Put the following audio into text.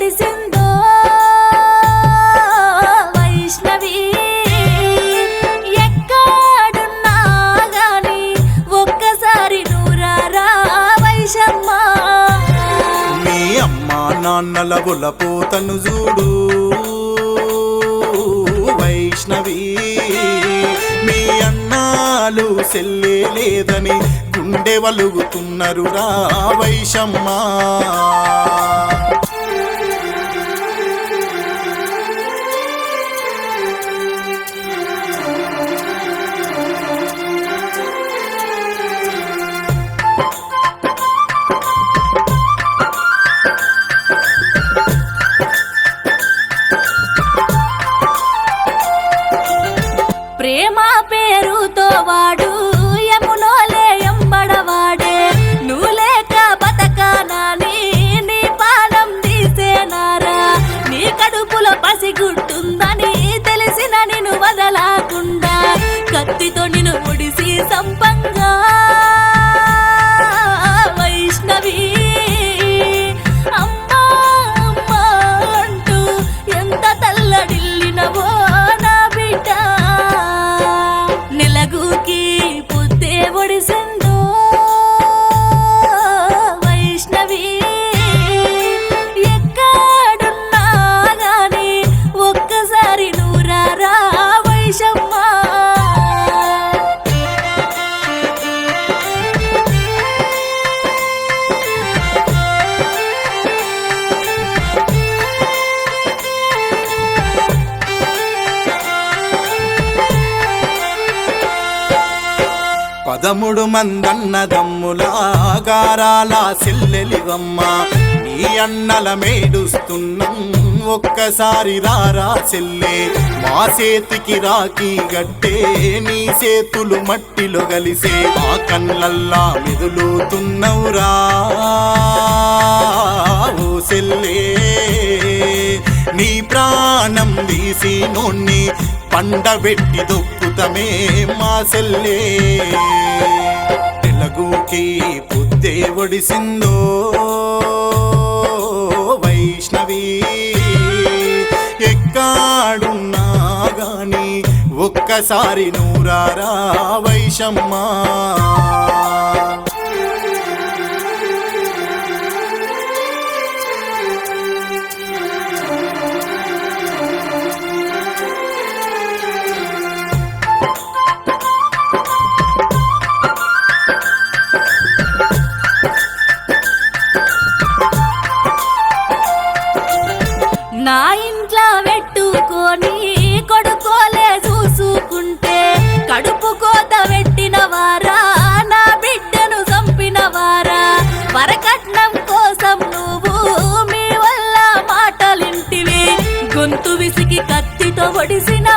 ఒడిసిందో వైష్ణవి ఎక్కడున్నా గాని ఒక్కసారి నూరారా వైశమ్మ మీ అమ్మా నాన్నల బులపోతను చూడు వైష్ణవి మీ అన్నాలు సెల్లే లేదని గుండె వలుగుతున్నారు రా వైశమ్మ ప్రేమ పేరుతో వాడు యమునోలే ఎంబడవాడే నువ్వు లేక బతకానాని నీ పానం తీసేనారా నీ కడుపులో పసిగుట్టుందని తెలిసిన నిన్ను వదలకుండా కత్తితో నిన్ను ముడిసి సంపంగా వైష్ణవి అమ్మా అమ్మా అంటూ ఎంత తల్లడిల్లినవో నా బిడ్డ నెలగుకి పుద్దే ఒడిసిందో వైష్ణవి ఎక్కడున్నా గాని ఒక్కసారి నూరారా వైశమ్మ పదముడు మందన్నదమ్ముల గారాల సెల్లెలివమ్మ నీ అన్నల మేడుస్తున్నాం ఒక్కసారి రారా సెల్లే మా చేతికి రాఖీ గట్టే నీ చేతులు మట్టిలో కలిసే మా కళ్ళల్లా మెదులుతున్నవురా ఓ సెల్లే నీ ప్రాణం తీసి నోన్ని పండబెట్టి దొక్కుతమే మా సెల్లే తెలుగుకి పుద్దే ఒడిసిందో వైష్ణవి ఎక్కడున్నా గాని ఒక్కసారి నూరారా వైశమ్మ నా ఇంట్లో పెట్టుకొని కొడుకోలే చూసుకుంటే కడుపు కోత పెట్టిన వారా నా బిడ్డను చంపిన వారా వరకట్నం కోసం నువ్వు మీ వల్ల మాటలింటివి గొంతు విసికి కత్తితో ఒడిసిన